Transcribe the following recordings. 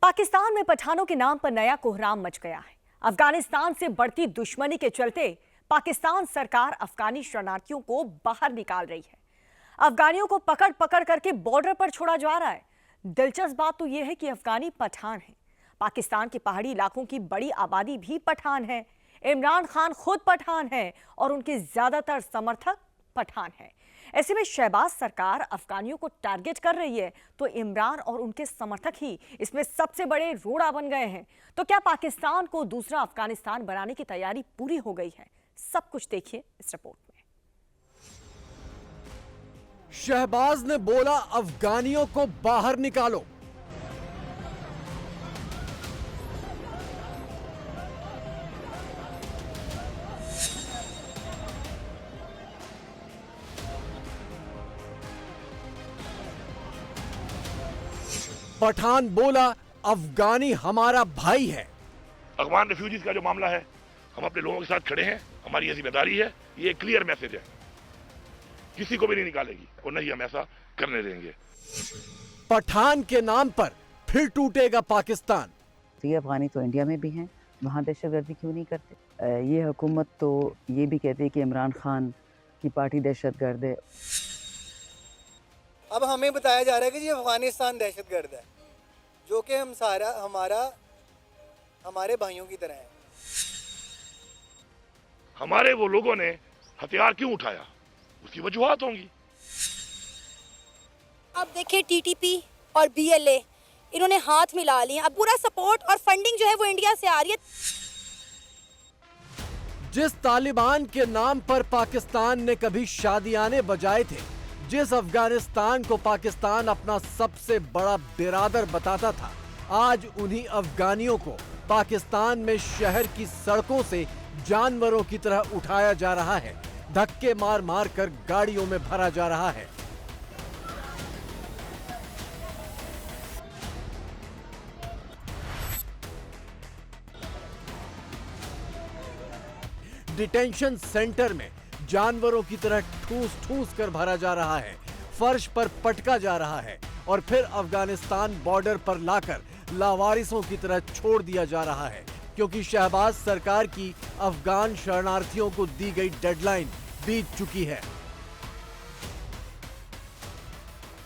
पाकिस्तान में पठानों के नाम पर नया कोहराम मच गया है। अफगानिस्तान से बढ़ती दुश्मनी के चलते पाकिस्तान सरकार अफगानी शरणार्थियों को बाहर निकाल रही है। अफगानियों को पकड़ पकड़ करके बॉर्डर पर छोड़ा जा रहा है। दिलचस्प बात तो यह है कि अफगानी पठान हैं। पाकिस्तान के पहाड़ी इलाकों की बड़ी आबादी भी पठान है। इमरान खान खुद पठान है और उनके ज्यादातर समर्थक पठान हैं। ऐसे में शहबाज सरकार अफगानियों को टारगेट कर रही है तो इमरान और उनके समर्थक ही इसमें सबसे बड़े रोड़ा बन गए हैं। तो क्या पाकिस्तान को दूसरा अफगानिस्तान बनाने की तैयारी पूरी हो गई है? सब कुछ देखिए इस रिपोर्ट में। शहबाज ने बोला अफगानियों को बाहर निकालो। पठान बोला अफगानी हमारा भाई है। अफगान रिफ्यूजीज का जो मामला है, हम अपने लोगों के साथ खड़े हैं, हमारी ये जिम्मेदारी है। ये एक क्लियर मैसेज है, किसी को भी नहीं निकालेगी और नहीं हम ऐसा करने देंगे। पठान के नाम पर फिर टूटेगा पाकिस्तान। ये अफगानी तो इंडिया में भी हैं, वहाँ दहशतगर्दी क्यों नहीं करते? ये हुकूमत तो ये भी कहती है कि इमरान खान की पार्टी दहशतगर्द है। अब हमें बताया जा रहा है कि जी अफगानिस्तान दहशतगर्द है, जो कि हमारे भाइयों की तरह है। हमारे वो लोगों ने हथियार क्यों उठाया, उसकी वजूहात होंगी। अब देखिए टीटीपी और बीएलए इन्होंने हाथ मिला लिए। अब पूरा सपोर्ट और फंडिंग जो है वो इंडिया से आ रही है। जिस तालिबान के नाम पर पाकिस्तान ने कभी शादियाने बजाए थे, जिस अफगानिस्तान को पाकिस्तान अपना सबसे बड़ा बिरादर बताता था, आज उन्हीं अफगानियों को पाकिस्तान में शहर की सड़कों से जानवरों की तरह उठाया जा रहा है। धक्के मार मार कर गाड़ियों में भरा जा रहा है। डिटेंशन सेंटर में जानवरों की तरह ठूस ठूस कर भरा जा रहा है, फर्श पर पटका जा रहा है और फिर अफगानिस्तान बॉर्डर पर लाकर लावारिसों की तरह छोड़ दिया जा रहा है, क्योंकि शहबाज सरकार की अफगान शरणार्थियों को दी गई डेडलाइन बीत चुकी है।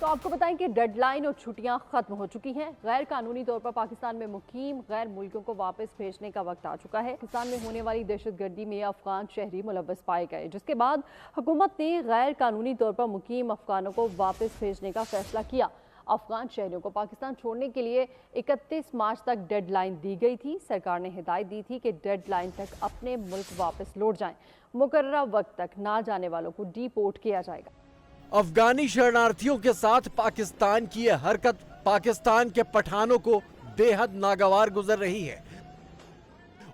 तो आपको बताएं कि डेडलाइन और छुट्टियां खत्म हो चुकी हैं। गैर कानूनी तौर पर पाकिस्तान में मुकीम गैर मुल्कियों को वापस भेजने का वक्त आ चुका है। पाकिस्तान में होने वाली दहशतगर्दी में अफगान शहरी मुलव्वस पाए गए, जिसके बाद हुकूमत ने गैर कानूनी तौर पर मुकीम अफगानों को वापस भेजने का फैसला किया। अफगान शहरियों को पाकिस्तान छोड़ने के लिए 31 मार्च तक डेडलाइन दी गई थी। सरकार ने हिदायत दी थी कि डेडलाइन तक अपने मुल्क वापस लौट जाएं। मुकर्ररा वक्त तक ना जाने वालों को डिपोर्ट किया जाएगा। अफगानी शरणार्थियों के साथ पाकिस्तान की यह हरकत पाकिस्तान के पठानों को बेहद नागवार गुजर रही है।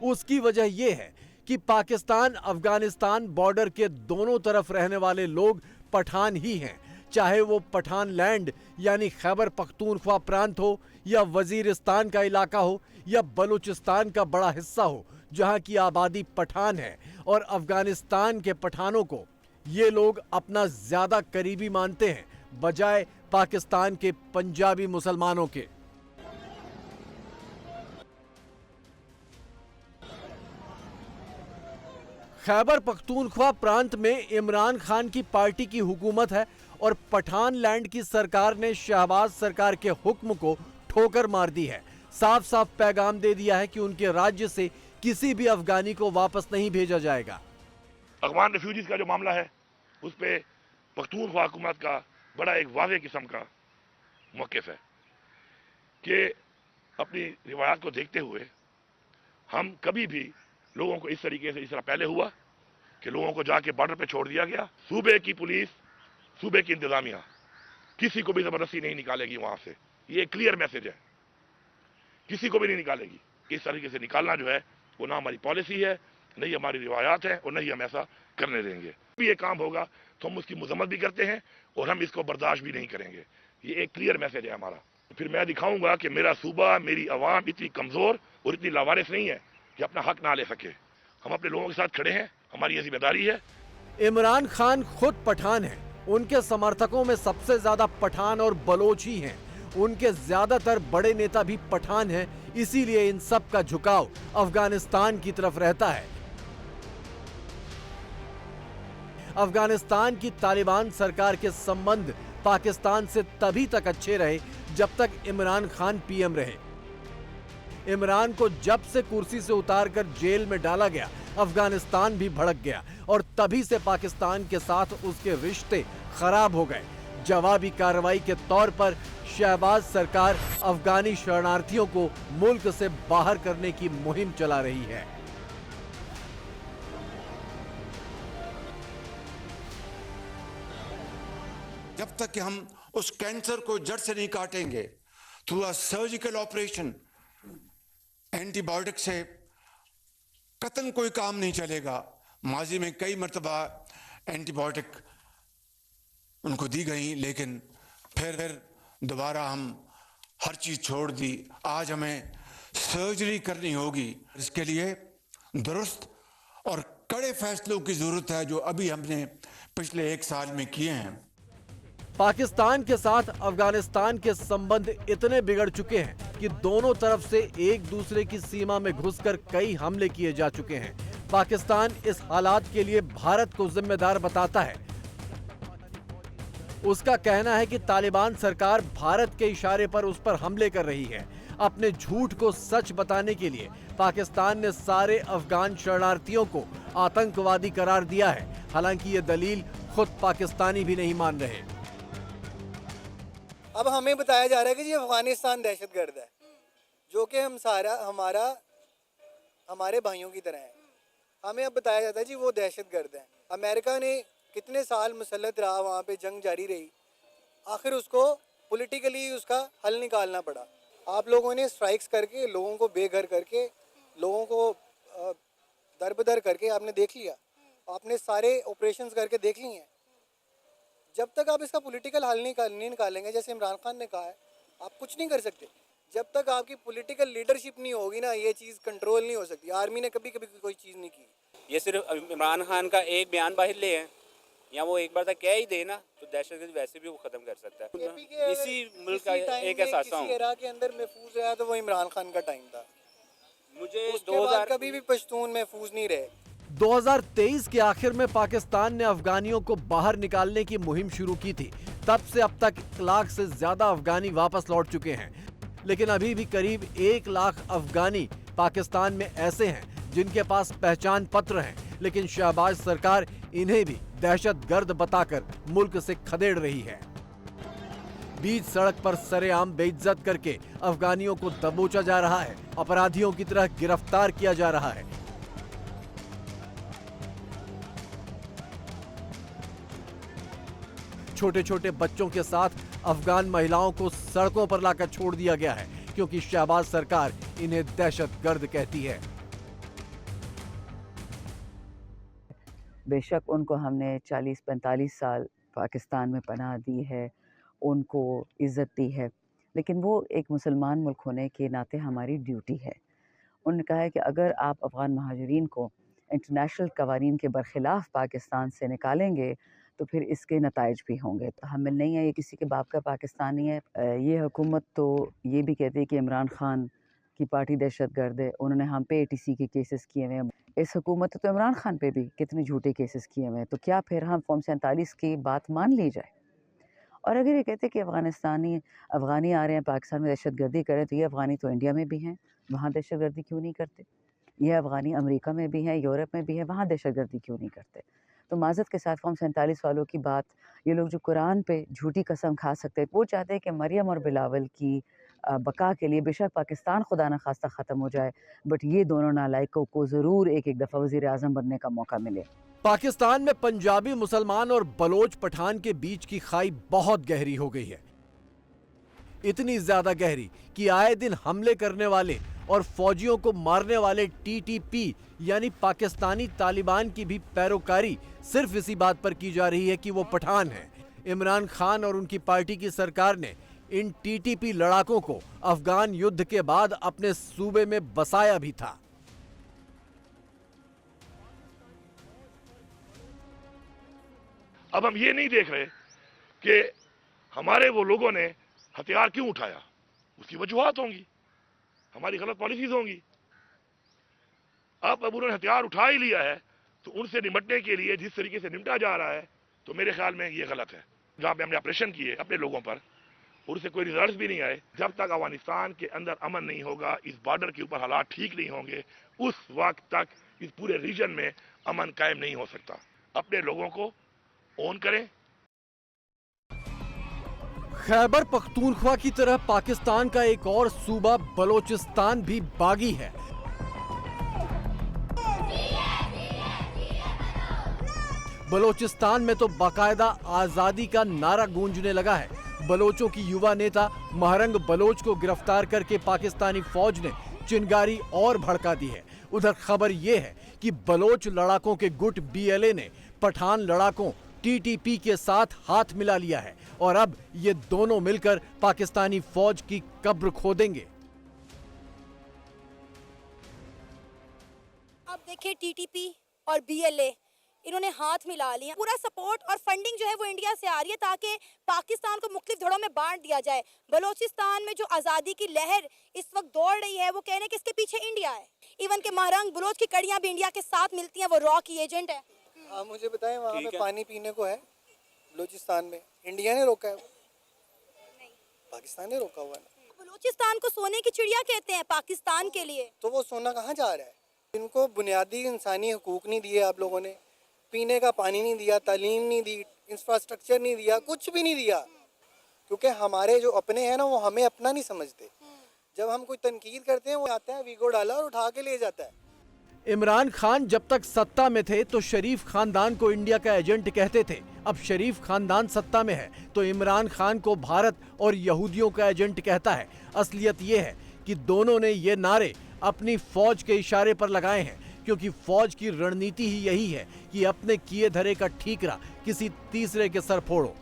उसकी वजह यह है कि पाकिस्तान अफगानिस्तान बॉर्डर के दोनों तरफ रहने वाले लोग पठान ही हैं, चाहे वो पठान लैंड यानी खैबर पख्तूनख्वा प्रांत हो, या वजीरिस्तान का इलाका हो, या बलूचिस्तान का बड़ा हिस्सा हो जहां की आबादी पठान है। और अफगानिस्तान के पठानों को ये लोग अपना ज्यादा करीबी मानते हैं, बजाय पाकिस्तान के पंजाबी मुसलमानों के। खैबर पख्तूनख्वा प्रांत में इमरान खान की पार्टी की हुकूमत है और पठान लैंड की सरकार ने शहबाज सरकार के हुक्म को ठोकर मार दी है। साफ साफ पैगाम दे दिया है कि उनके राज्य से किसी भी अफगानी को वापस नहीं भेजा जाएगा। अफगान रिफ्यूजीज का जो मामला है, उस पे पख्तूनख्वा हुकूमत का बड़ा एक वाज़ेह किस्म का मौक़िफ़ है कि अपनी रिवायात को देखते हुए हम कभी भी लोगों को इस तरीके से, इस तरह पहले हुआ कि लोगों को जाके बॉर्डर पे छोड़ दिया गया। सूबे की पुलिस, सूबे की इंतजामिया किसी को भी ज़बरदस्ती नहीं निकालेगी वहाँ से। ये एक क्लियर मैसेज है, किसी को भी नहीं निकालेगी। इस तरीके से निकालना जो है वो ना हमारी पॉलिसी है, नहीं हमारी रिवायात है और नहीं हम ऐसा करने देंगे। भी ये काम होगा तो हम उसकी मजम्मत भी करते हैं और हम इसको बर्दाश्त भी नहीं करेंगे। ये एक क्लियर मैसेज है हमारा। फिर मैं दिखाऊंगा कि मेरा सूबा, मेरी आवाम इतनी कमजोर और इतनी लावारिस नहीं है कि अपना हक ना ले सके। हम अपने लोगों के साथ खड़े हैं, हमारी ये जिम्मेदारी है। इमरान खान खुद पठान है, उनके समर्थकों में सबसे ज्यादा पठान और बलोच ही हैं। उनके ज्यादातर बड़े नेता भी पठान हैं, इसीलिए इन सब का झुकाव अफगानिस्तान की तरफ रहता है। अफगानिस्तान की तालिबान सरकार के संबंध पाकिस्तान से तभी तक अच्छे रहे जब तक इमरान खान पीएम रहे। इमरान को जब से कुर्सी से उतारकर जेल में डाला गया, अफगानिस्तान भी भड़क गया और तभी से पाकिस्तान के साथ उसके रिश्ते खराब हो गए। जवाबी कार्रवाई के तौर पर शहबाज सरकार अफगानी शरणार्थियों को मुल्क से बाहर करने की मुहिम चला रही है। जब तक कि हम उस कैंसर को जड़ से नहीं काटेंगे, through a surgical operation, antibiotic से कतन कोई काम नहीं चलेगा। माजी में कई मरतबा एंटीबायोटिक उनको दी गई, लेकिन फिर दोबारा हम हर चीज छोड़ दी। आज हमें सर्जरी करनी होगी। इसके लिए दुरुस्त और कड़े फैसलों की जरूरत है, जो अभी हमने पिछले 1 साल में किए हैं। पाकिस्तान के साथ अफगानिस्तान के संबंध इतने बिगड़ चुके हैं कि दोनों तरफ से एक दूसरे की सीमा में घुसकर कई हमले किए जा चुके हैं। पाकिस्तान इस हालात के लिए भारत को जिम्मेदार बताता है। उसका कहना है कि तालिबान सरकार भारत के इशारे पर उस पर हमले कर रही है। अपने झूठ को सच बताने के लिए पाकिस्तान ने सारे अफगान शरणार्थियों को आतंकवादी करार दिया है। हालांकि ये दलील खुद पाकिस्तानी भी नहीं मान रहे। अब हमें बताया जा रहा है कि जी अफगानिस्तान दहशतगर्द है, जो कि हमारे भाइयों की तरह है। हमें अब बताया जाता है जी वो दहशतगर्द है। अमेरिका ने कितने साल मुसल्लत रहा, वहाँ पे जंग जारी रही, आखिर उसको पॉलिटिकली उसका हल निकालना पड़ा। आप लोगों ने स्ट्राइक्स करके, लोगों को बेघर करके, लोगों को दरबदर करके आपने देख लिया। आपने सारे ऑपरेशंस करके देख लिए हैं। जब तक आप इसका पॉलिटिकल हल नहीं निकालेंगे, जैसे इमरान खान ने कहा है, आप कुछ नहीं कर सकते। जब तक आपकी पॉलिटिकल लीडरशिप नहीं होगी ना, ये चीज़ कंट्रोल नहीं हो सकती। आर्मी ने कभी कोई चीज़ नहीं की। ये सिर्फ इमरान खान का एक बयान बाहर ले है, या वो एक बार तक कह ही दे ना, तो दहशतगर्द वैसे भी वो खत्म कर सकता है। इसी मुल्क का एक एहसास हूँ, इराक के अंदर महफूज रहा तो वो इमरान खान का टाइम था। मुझे उसके बाद कभी भी पश्तून महफूज नहीं रहे। 2023 के आखिर में पाकिस्तान ने अफगानियों को बाहर निकालने की मुहिम शुरू की थी। तब से अब तक 1 लाख से ज्यादा अफगानी वापस लौट चुके हैं, लेकिन अभी भी करीब 1 लाख अफगानी पाकिस्तान में ऐसे हैं जिनके पास पहचान पत्र हैं, लेकिन शहबाज सरकार इन्हें भी दहशतगर्द बताकर मुल्क से खदेड़ रही है। बीच सड़क पर सरेआम बेइज्जत करके अफगानियों को दबोचा जा रहा है, अपराधियों की तरह गिरफ्तार किया जा रहा है। छोटे छोटे बच्चों के साथ अफगान महिलाओं को सड़कों पर लाकर छोड़ दिया गया है, क्योंकि शहबाज सरकार इन्हें दहशतगर्द कहती है। बेशक उनको हमने 40-45 साल पाकिस्तान में पनाह दी है, उनको इज़्ज़त दी है, लेकिन वो एक मुसलमान मुल्क होने के नाते हमारी ड्यूटी है। उन्होंने कहा है कि अगर आप अफ़गान महाजरीन को इंटरनेशनल कवानीन के बरखिलाफ़ पाकिस्तान से निकालेंगे तो फिर इसके नताइज भी होंगे। तो हमें नहीं है ये किसी के बाप का पाकिस्तानी है। ये हुकूमत तो ये भी कहती है कि इमरान खान की पार्टी दहशतगर्द है। उन्होंने हम पे ATC के केसेस किए हुए हैं। इस हुकूमत तो इमरान खान पे भी कितने झूठे केसेस किए हुए हैं। तो क्या फिर हम फॉर्म 47 की बात मान ली जाए? और अगर ये कहते हैं कि अफ़गानी आ रहे हैं पाकिस्तान में दहशतगर्दी करें, तो ये अफ़गानी तो इंडिया में भी हैं, वहाँ दहशतगर्दी क्यों नहीं करते? ये अफ़गानी अमेरिका में भी हैं, यूरोप में भी हैं, वहाँ दहशतगर्दी क्यों नहीं करते? तो माज़रत के साथ फॉर्म 47 वालों की बात, ये लोग जो कुरान पे झूठी कसम खा सकते हैं, वो चाहते हैं कि मरियम और बिलावल की बका के लिए बेशक पाकिस्तान खुदा न खास्ता ख़त्म हो जाए, बट ये दोनों नालायकों को ज़रूर एक दफ़ा वज़ीर आज़म बनने का मौका मिले। पाकिस्तान में पंजाबी मुसलमान और बलोच पठान के बीच की खाई बहुत गहरी हो गई है। इतनी ज्यादा गहरी कि आए दिन हमले करने वाले और फौजियों को मारने वाले TTP यानी पाकिस्तानी तालिबान की भी पैरोकारी सिर्फ इसी बात पर की जा रही है कि वो पठान हैं। इमरान खान और उनकी पार्टी की सरकार ने इन TTP लड़ाकों को अफगान युद्ध के बाद अपने सूबे में बसाया भी था। अब हम ये नहीं देख रहे कि हमारे वो लोगों ने हथियार क्यों उठाया, उसकी वजूहात होंगी, हमारी गलत पॉलिसीज होंगी। अब उन्होंने हथियार उठा ही लिया है तो उनसे निपटने के लिए जिस तरीके से निपटा जा रहा है, तो मेरे ख्याल में ये गलत है। जहां पे हमने ऑपरेशन किए अपने लोगों पर और उससे कोई रिजल्ट भी नहीं आए, जब तक अफगानिस्तान के अंदर अमन नहीं होगा, इस बॉर्डर के ऊपर हालात ठीक नहीं होंगे, उस वक्त तक इस पूरे रीजन में अमन कायम नहीं हो सकता। अपने लोगों को ओन करें। खैबर पख्तूनख्वा की तरह पाकिस्तान का एक और सूबा बलोचिस्तान भी बागी है। बलोचिस्तान में तो बाकायदा आजादी का नारा गूंजने लगा है। बलोचों की युवा नेता महरंग बलोच को गिरफ्तार करके पाकिस्तानी फौज ने चिंगारी और भड़का दी है। उधर खबर यह है कि बलोच लड़ाकों के गुट BLA ने पठान लड़ाकों TTP के साथ हाथ मिला लिया है और अब ये दोनों मिलकर पाकिस्तानी फौज की कब्र खोदेंगे। अब देखिए TTP और BLA इन्होंने हाथ मिला लिया। पूरा सपोर्ट और फंडिंग जो है वो इंडिया से आ रही है ताकि पाकिस्तान को मुख्तलिफ धड़ों में बांट दिया जाए। बलोचिस्तान में जो आज़ादी की लहर इस वक्त दौड़ रही है, वो कह रहे हैं कि इसके पीछे इंडिया है। इवन के महरंग बलोच की कड़ियां भी इंडिया के साथ मिलती हैं, वो रॉ की एजेंट है। आप मुझे बताएं, वहाँ पे पानी पीने को है बलोचिस्तान में, इंडिया ने रोका है? नहीं, पाकिस्तान ने रोका हुआ है। बलोचिस्तान को सोने की चिड़िया कहते हैं पाकिस्तान के लिए। तो वो सोना कहाँ जा रहा है? इनको बुनियादी इंसानी हकूक नहीं दिए आप लोगों ने, पीने का पानी नहीं दिया, तालीम नहीं दी, इंफ्रास्ट्रक्चर नहीं दिया, कुछ भी नहीं दिया। क्योंकि हमारे जो अपने हैं ना, वो हमें अपना नहीं समझते। जब हम कोई तनकीद करते हैं, वो आता है वीगो डाला और उठा के ले जाता है। इमरान खान जब तक सत्ता में थे तो शरीफ खानदान को इंडिया का एजेंट कहते थे। अब शरीफ खानदान सत्ता में है तो इमरान खान को भारत और यहूदियों का एजेंट कहता है। असलियत ये है कि दोनों ने ये नारे अपनी फौज के इशारे पर लगाए हैं, क्योंकि फौज की रणनीति ही यही है कि अपने किए धरे का ठीकरा किसी तीसरे के सर फोड़ो।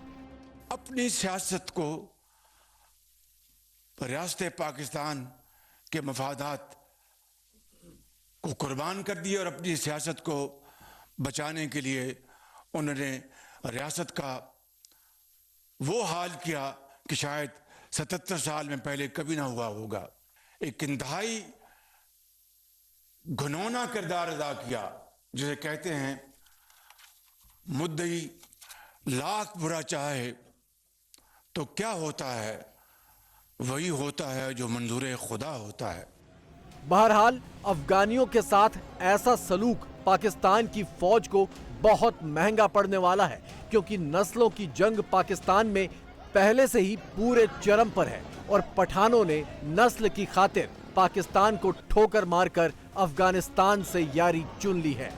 अपनी सियासत को रियासत पाकिस्तान के मफादात को कुर्बान कर दिया और अपनी सियासत को बचाने के लिए उन्होंने रियासत का वो हाल किया कि शायद 77 साल में पहले कभी ना हुआ होगा। एक इंतहाई घिनौना किरदार अदा किया, जिसे कहते हैं मुद्दई लाख बुरा चाहे तो क्या होता है, वही होता है जो मंजूर खुदा होता है। बहरहाल अफगानियों के साथ ऐसा सलूक पाकिस्तान की फौज को बहुत महंगा पड़ने वाला है, क्योंकि नस्लों की जंग पाकिस्तान में पहले से ही पूरे चरम पर है और पठानों ने नस्ल की खातिर पाकिस्तान को ठोकर मारकर अफगानिस्तान से यारी चुन ली है।